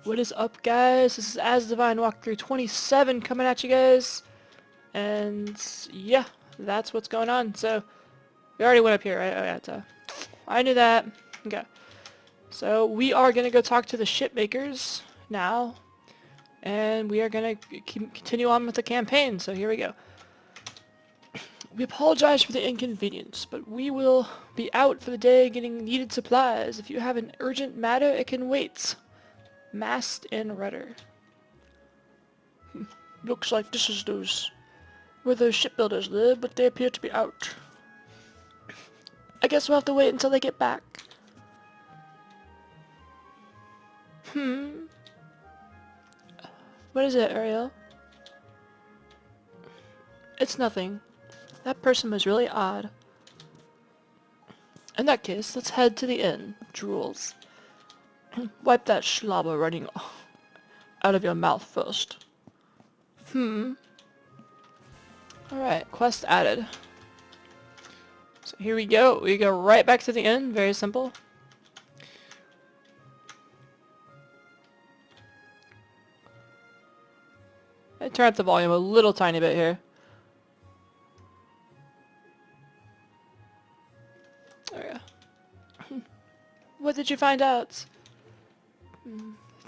What is up, guys? This is Asdivine Walkthrough 27 coming at you guys. And yeah, that's what's going on. So, we already went up here, right? Oh, yeah, I knew that. Okay. So, we are going to go talk to the shipmakers now. And we are going to continue on with the campaign. So, here we go. We apologize for the inconvenience, but we will be out for the day getting needed supplies. If you have an urgent matter, it can wait. Mast and rudder. Looks like this is where those shipbuilders live, but they appear to be out. I guess we'll have to wait until they get back. What is it, Ariel? It's nothing. That person was really odd. In that case, let's head to the inn. Drools. Wipe that slobber running out of your mouth first. Alright, quest added. So here we go. We go right back to the inn. Very simple. I turn up the volume a little tiny bit here. There we go. What did you find out?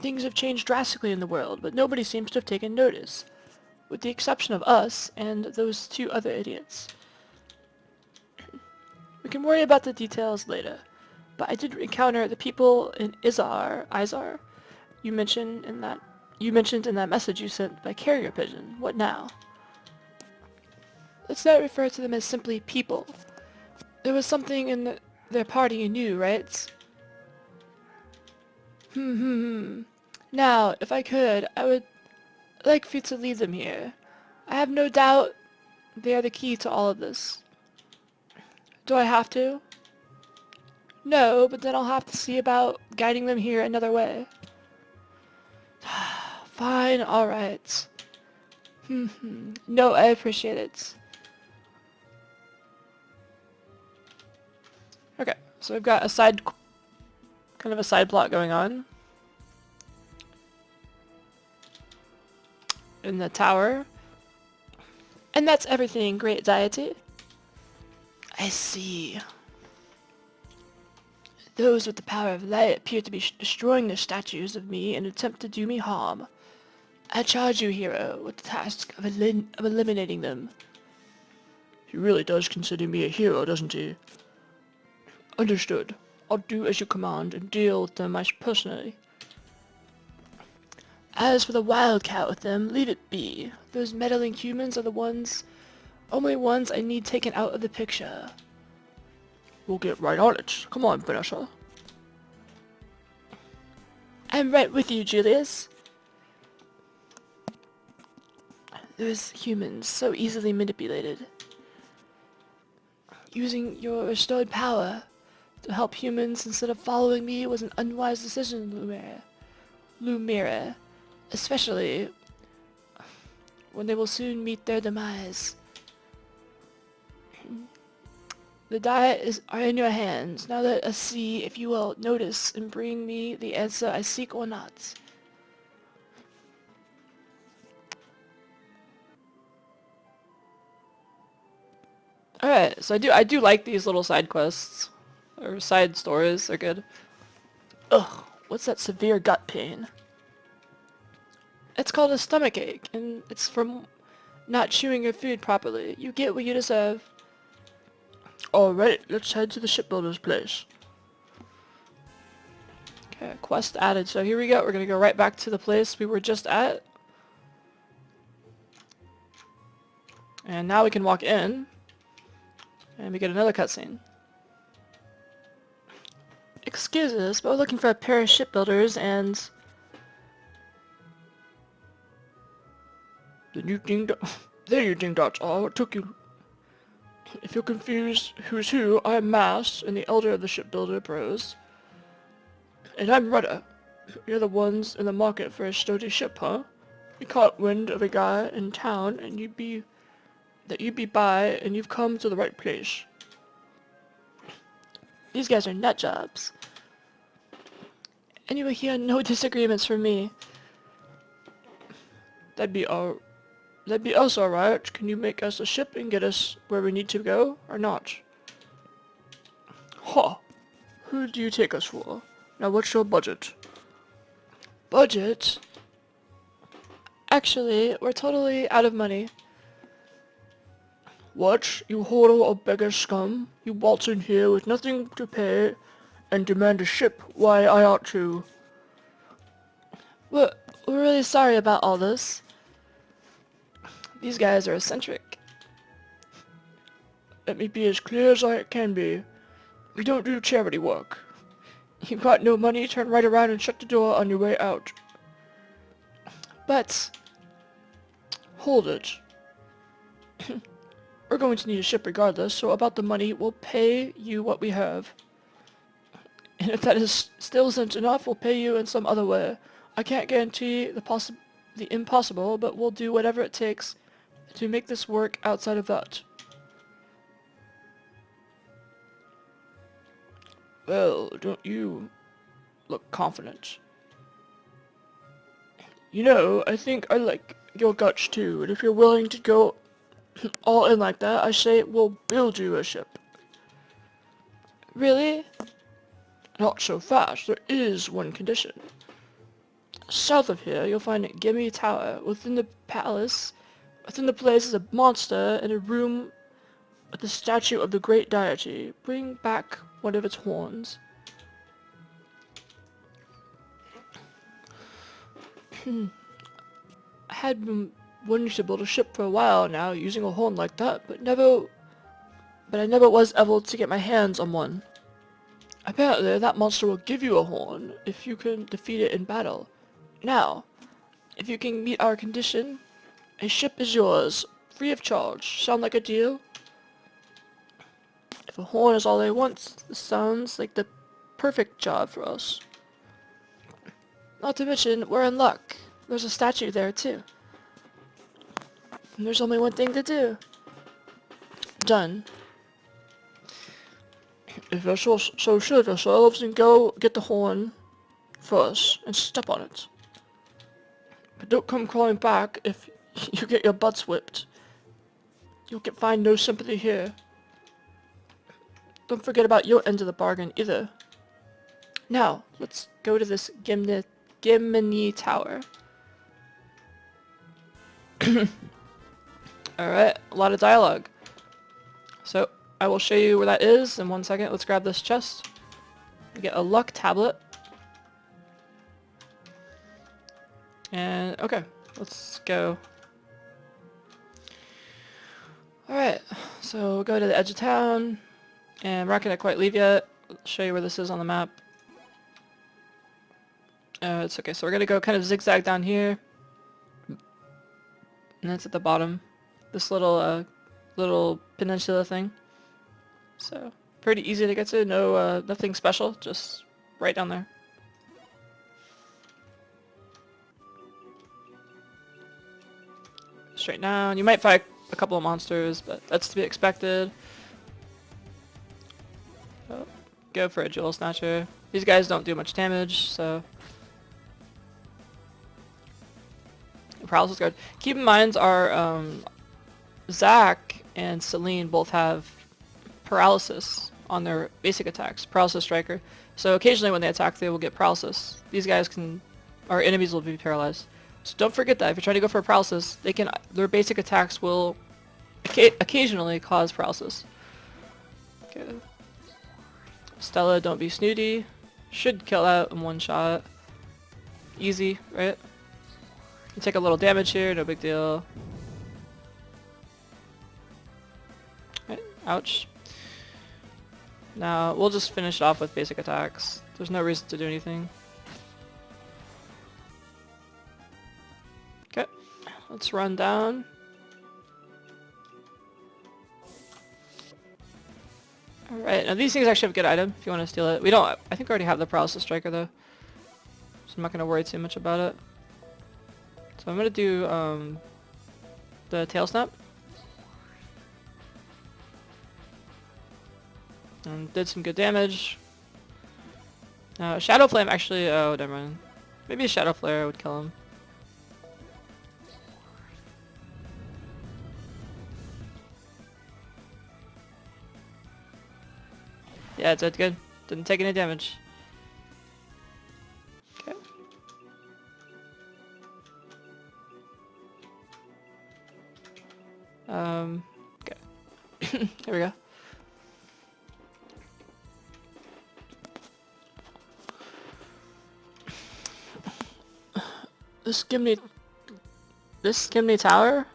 Things have changed drastically in the world, but nobody seems to have taken notice. With the exception of us and those two other idiots. We can worry about the details later, but I did encounter the people in Izar, you mentioned in that message you sent by carrier pigeon. What now? Let's not refer to them as simply people. There was something in their party you knew, right? Now, if I could, I would like for you to leave them here. I have no doubt they are the key to all of this. Do I have to? No, but then I'll have to see about guiding them here another way. Fine, alright. No, I appreciate it. Okay, so we've got kind of a side plot going on. In the tower. And that's everything, great Deity. I see. Those with the power of light appear to be destroying the statues of me in an attempt to do me harm. I charge you, hero, with the task of eliminating them. He really does consider me a hero, doesn't he? Understood. I'll do as you command and deal with them personally. As for the wildcat with them, leave it be. Those meddling humans are the only ones I need taken out of the picture. We'll get right on it. Come on, Vanessa. I'm right with you, Julius. Those humans, so easily manipulated. Using your restored power to help humans instead of following me was an unwise decision, Lumira. Especially when they will soon meet their demise. The diet are in your hands. Now let us see if you will notice and bring me the answer I seek or not. Alright, so I do like these little side quests. Or side stories, they're good. Ugh, what's that severe gut pain? It's called a stomach ache, and it's from not chewing your food properly. You get what you deserve. Alright, let's head to the shipbuilder's place. Okay, quest added. So here we go. We're gonna go right back to the place we were just at. And now we can walk in. And we get another cutscene. Excuse us, but we're looking for a pair of shipbuilders and... There you think that's all. What took you? If you're confused who's who, I'm Mass, and the elder of the shipbuilder bros. And I'm Rudder. You're the ones in the market for a sturdy ship, huh? You caught wind of a guy in town, and you'd be by, and you've come to the right place. These guys are nut jobs. Anyway, here, no disagreements from me. That'd be us alright. Can you make us a ship and get us where we need to go, or not? Huh. Who do you take us for? Now what's your budget? Budget? Actually, we're totally out of money. What? You hoarder of beggar scum? You waltz in here with nothing to pay and demand a ship? Why, I ought to... We're really sorry about all this. These guys are eccentric. Let me be as clear as I can be. We don't do charity work. You've got no money, turn right around and shut the door on your way out. But... hold it. We're going to need a ship regardless, so about the money, we'll pay you what we have. And if that is still isn't enough, we'll pay you in some other way. I can't guarantee the impossible, but we'll do whatever it takes to make this work outside of that. Well, don't you look confident? You know, I think I like your guts too, and if you're willing to go all in like that, I say we'll build you a ship. Really? Not so fast. There is one condition. South of here, you'll find Gimme Tower. Within the place is a monster in a room with the statue of the great deity. Bring back one of its horns. I had been wanting to build a ship for a while now, using a horn like that, but I never was able to get my hands on one. Apparently, that monster will give you a horn if you can defeat it in battle. Now, if you can meet our condition, a ship is yours, free of charge. Sound like a deal? If a horn is all they want, this sounds like the perfect job for us. Not to mention, we're in luck. There's a statue there, too. And there's only one thing to do. Done. If you're so sure of yourselves, then go get the horn first and step on it. But don't come crawling back if you get your butts whipped. You'll find no sympathy here. Don't forget about your end of the bargain either. Now, let's go to this Gimini Tower. Alright, a lot of dialogue. So, I will show you where that is in 1 second. Let's grab this chest. We get a luck tablet. And, okay, let's go. Alright, so we'll go to the edge of town. And we're not going to quite leave yet. I'll show you where this is on the map. It's okay, so we're going to go kind of zigzag down here. And that's at the bottom. This little peninsula thing. So, pretty easy to get to. No, nothing special. Just right down there. Straight down. You might fight a couple of monsters, but that's to be expected. So, go for a Jewel Snatcher. These guys don't do much damage, so... Paralysis Guard. Keep in mind our Zack and Celine both have paralysis on their basic attacks. Paralysis Striker. So occasionally when they attack they will get paralysis. These guys our enemies will be paralyzed. So don't forget that if you're trying to go for paralysis, their basic attacks will occasionally cause paralysis. Okay. Stella, don't be snooty. Should kill that in one shot. Easy, right? You take a little damage here, no big deal. Right, ouch. Now, we'll just finish it off with basic attacks. There's no reason to do anything. Okay, let's run down. Alright, now these things actually have a good item if you want to steal it. We don't, I think we already have the Paralysis Striker though. So I'm not going to worry too much about it. So I'm going to do the Tail Snap. And did some good damage. Shadow Flame actually, oh, never mind. Maybe a Shadow Flare would kill him. Yeah, it did good. Didn't take any damage. Okay. Okay. Here we go. This Gimli Tower?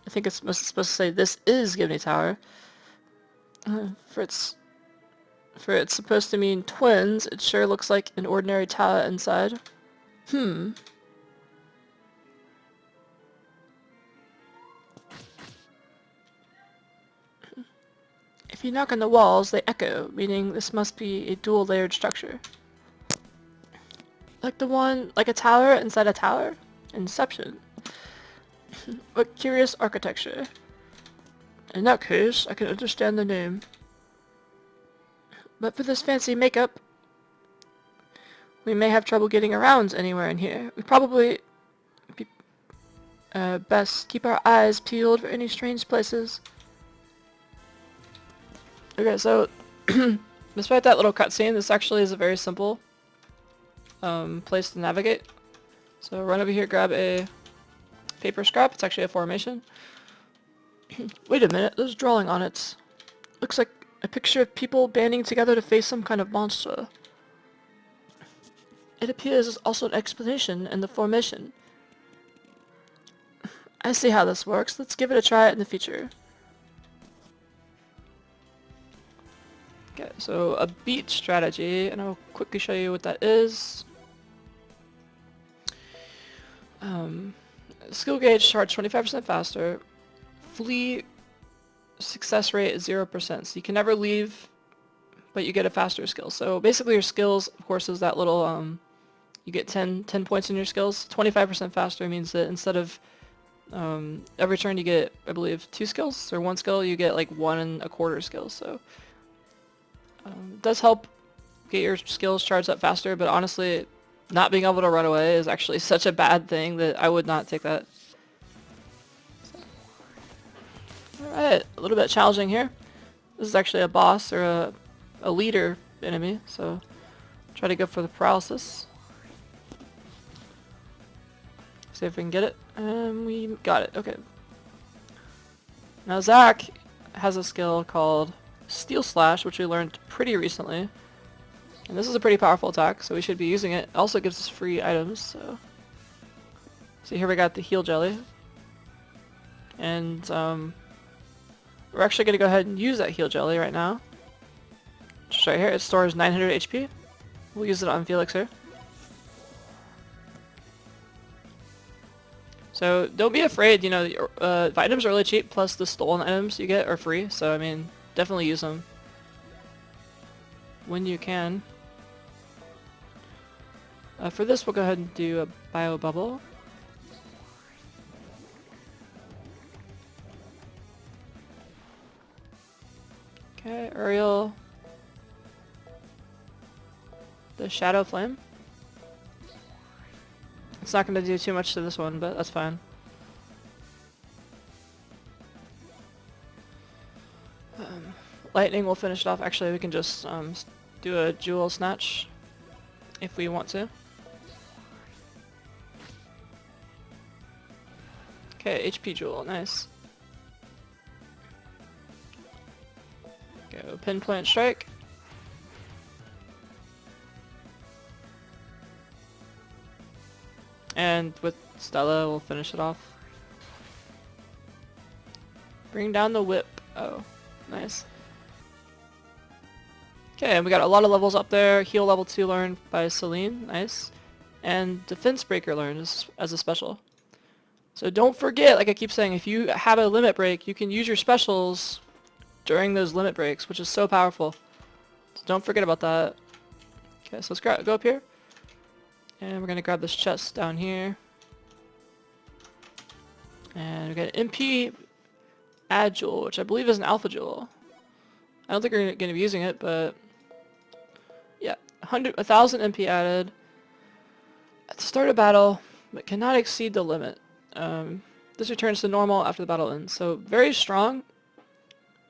I think it's supposed to say this is Gimli Tower. For it's supposed to mean twins, it sure looks like an ordinary tower inside. If you knock on the walls, they echo, meaning this must be a dual-layered structure. Like a tower inside a tower? Inception. What curious architecture. In that case, I can understand the name. But for this fancy makeup, we may have trouble getting around anywhere in here. We probably best keep our eyes peeled for any strange places. Okay, so despite that little cutscene, this actually is a very simple place to navigate. So run over here, grab a paper scrap. It's actually a formation. Wait a minute, there's a drawing on it. Looks like a picture of people banding together to face some kind of monster. It appears there's also an explanation in the formation. I see how this works. Let's give it a try in the future. Okay, so a beat strategy, and I'll quickly show you what that is. Skill gauge charge 25% faster. Flee success rate is 0%, so you can never leave, but you get a faster skill. So basically your skills, of course, is that little, you get 10 points in your skills. 25% faster means that instead of every turn you get, I believe, 2 skills, or 1 skill, you get like 1 1/4 skills. So it does help get your skills charged up faster, but honestly, not being able to run away is actually such a bad thing that I would not take that. Alright, a little bit challenging here. This is actually a boss, or a leader enemy, so try to go for the paralysis. See if we can get it. And we got it, okay. Now Zach has a skill called Steel Slash, which we learned pretty recently. And this is a pretty powerful attack, so we should be using it. It also gives us free items, so... See, here we got the heal jelly. And, we're actually going to go ahead and use that heal jelly right now. Just right here, it stores 900 HP. We'll use it on Felix here. So, don't be afraid, you know, the items are really cheap, plus the stolen items you get are free, so I mean, definitely use them when you can. For this, we'll go ahead and do a bio bubble. Okay, Uriel. The Shadow Flame. It's not going to do too much to this one, but that's fine. Lightning will finish it off. Actually, we can just do a jewel snatch if we want to. Okay, HP jewel, nice. Go pinpoint strike. And with Stella, we'll finish it off. Bring down the whip. Oh, nice. Okay, and we got a lot of levels up there. Heal level 2 learned by Celine, nice. And Defense Breaker learned as a special. So don't forget, like I keep saying, if you have a limit break, you can use your specials during those limit breaks, which is so powerful. So don't forget about that. Okay, so let's go up here. And we're going to grab this chest down here. And we got an MP Add Jewel, which I believe is an Alpha Jewel. I don't think we're going to be using it, but 1,000 MP added at the start of battle, but cannot exceed the limit. This returns to normal after the battle ends. So very strong,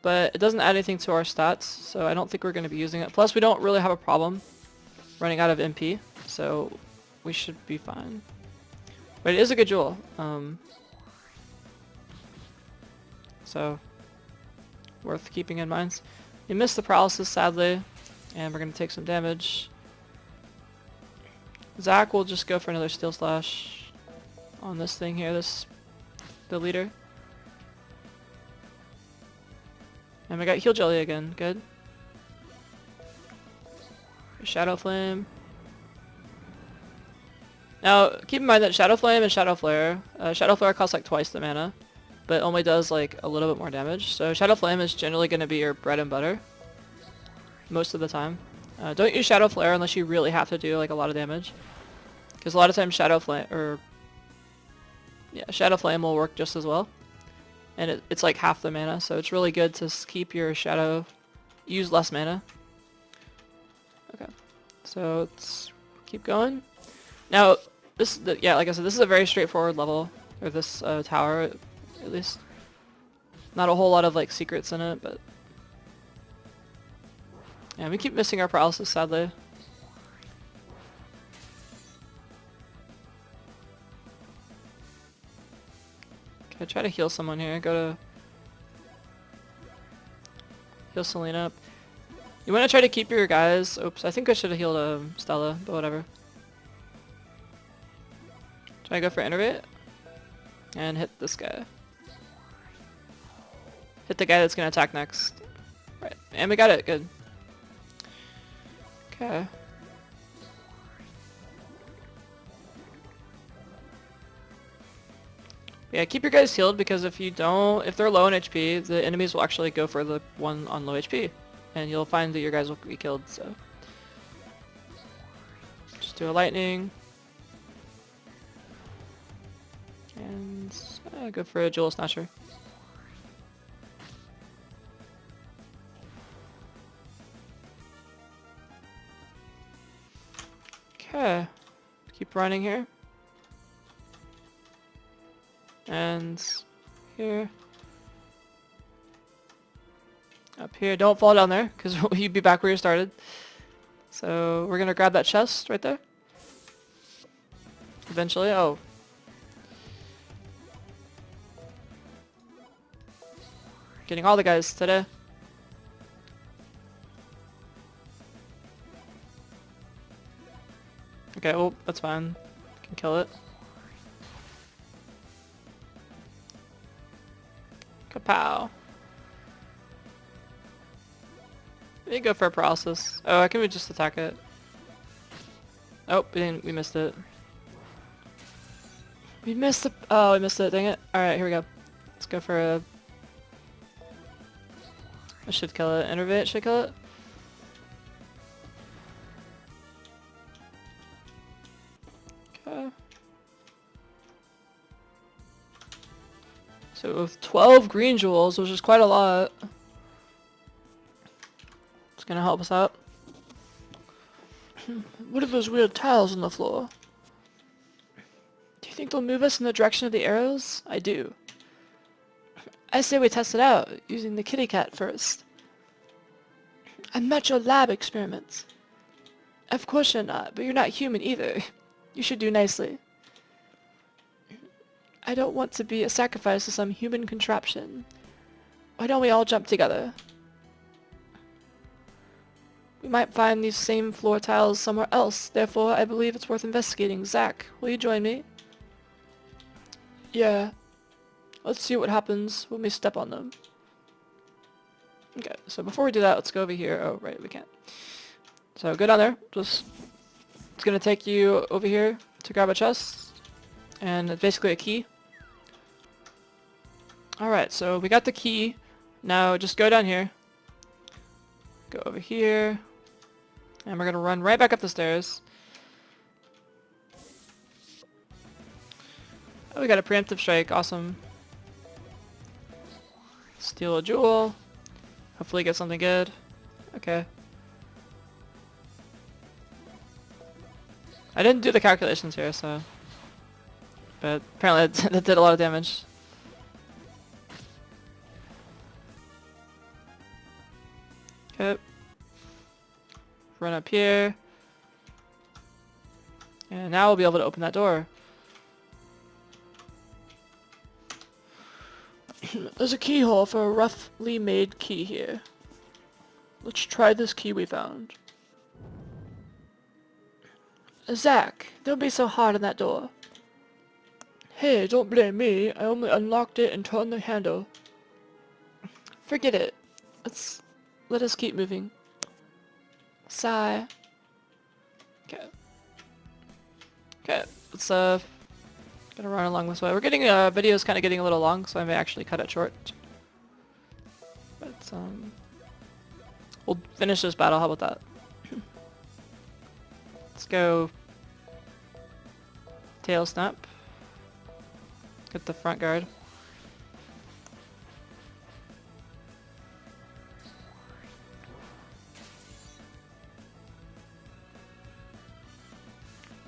but it doesn't add anything to our stats, so I don't think we're going to be using it. Plus, we don't really have a problem running out of MP, so we should be fine. But it is a good jewel. So worth keeping in mind. We missed the paralysis, sadly, and we're going to take some damage. Zach will just go for another Steel Slash on this thing here, the leader. And we got Heal Jelly again, good. Shadow Flame. Now, keep in mind that Shadow Flame and Shadow Flare, Shadow Flare costs like twice the mana, but only does like a little bit more damage. So Shadow Flame is generally going to be your bread and butter most of the time. Don't use Shadow Flare unless you really have to do like a lot of damage, because a lot of times Shadow Flame will work just as well, and it's like half the mana. So it's really good to keep your Shadow, use less mana. Okay, so let's keep going. Now this, yeah, like I said, this is a very straightforward level, or this tower, at least. Not a whole lot of like secrets in it, but yeah, we keep missing our paralysis, sadly. Okay, try to heal someone here. Go to heal Selena up. You want to try to keep your guys. Oops, I think I should have healed Stella, but whatever. Try to go for Innervate and hit this guy. Hit the guy that's gonna attack next. Right, and we got it. Good. Okay. Yeah, keep your guys healed, because if they're low on HP, the enemies will actually go for the one on low HP, and you'll find that your guys will be killed. So just do a lightning, and go for a Jewel Snatcher. Okay, keep running here. And here. Up here, don't fall down there, because you'd be back where you started. So we're gonna grab that chest right there. Eventually, oh. Getting all the guys today. Okay, well, that's fine. Can kill it. Kapow. Maybe go for a paralysis. Oh, I can just attack it. Oh, we missed it. We missed it, dang it. Alright, here we go. Let's go for a... I should kill it. Innervate should kill it. Okay. So with 12 green jewels, which is quite a lot, it's gonna help us out. What are those weird tiles on the floor? Do you think they'll move us in the direction of the arrows? I do. I say we test it out, using the kitty cat first. I'm not your lab experiments. Of course you're not, but you're not human either. You should do nicely. I don't want to be a sacrifice to some human contraption. Why don't we all jump together? We might find these same floor tiles somewhere else, therefore I believe it's worth investigating. Zach, will you join me? Yeah. Let's see what happens when we step on them. Okay, so before we do that, let's go over here. Oh, right, we can't. So go down there. It's gonna take you over here to grab a chest, and it's basically a key. Alright, so we got the key. Now just go down here. Go over here. And we're gonna run right back up the stairs. Oh, we got a preemptive strike. Awesome. Steal a jewel. Hopefully get something good. Okay. I didn't do the calculations here, so... But apparently that did a lot of damage. Okay. Run up here. And now we'll be able to open that door. There's a keyhole for a roughly made key here. Let's try this key we found. Zach, don't be so hard on that door. Hey, don't blame me. I only unlocked it and turned the handle. Forget it. Let us keep moving. Sigh. Okay. Okay, let's gonna run along this way. We're getting video's kind of getting a little long, so I may actually cut it short. But we'll finish this battle. How about that? Let's go. Tail snap. Get the front guard.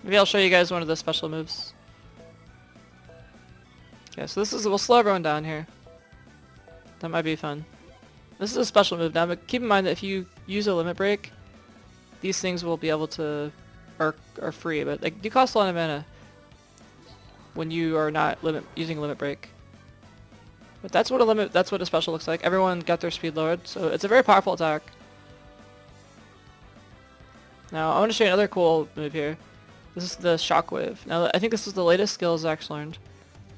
Maybe I'll show you guys one of the special moves. Okay, so we'll slow everyone down here. That might be fun. This is a special move now, but keep in mind that if you use a limit break, these things will be able to, are free, but they do cost a lot of mana when you are not using limit break. But that's what a special looks like. Everyone got their speed lowered, so it's a very powerful attack. Now I want to show you another cool move here. This is the shockwave. Now I think this is the latest skill Zach's learned.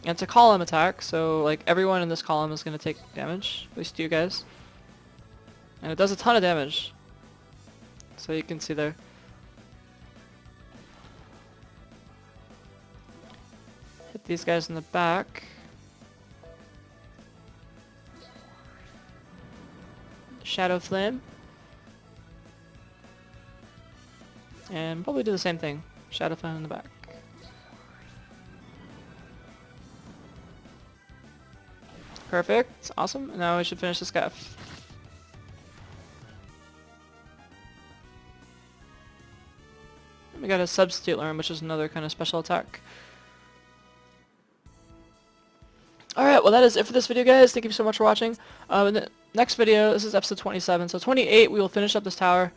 And it's a column attack, so like everyone in this column is going to take damage, at least you guys. And it does a ton of damage. So you can see there. Hit these guys in the back. Shadow Flame. And probably do the same thing. Shadow Flame in the back. Perfect. Awesome. Now we should finish this guy. We got a substitute learn, which is another kind of special attack. Alright, well that is it for this video, guys. Thank you so much for watching. In the next video, this is episode 27, so 28 we will finish up this tower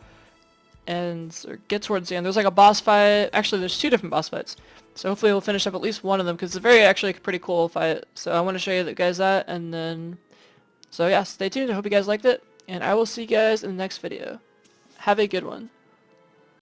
and get towards the end. There's like a boss fight. Actually, there's 2 different boss fights. So hopefully we'll finish up at least one of them, because it's actually a pretty cool fight. So I want to show you guys that, and then... So yeah, stay tuned. I hope you guys liked it, and I will see you guys in the next video. Have a good one.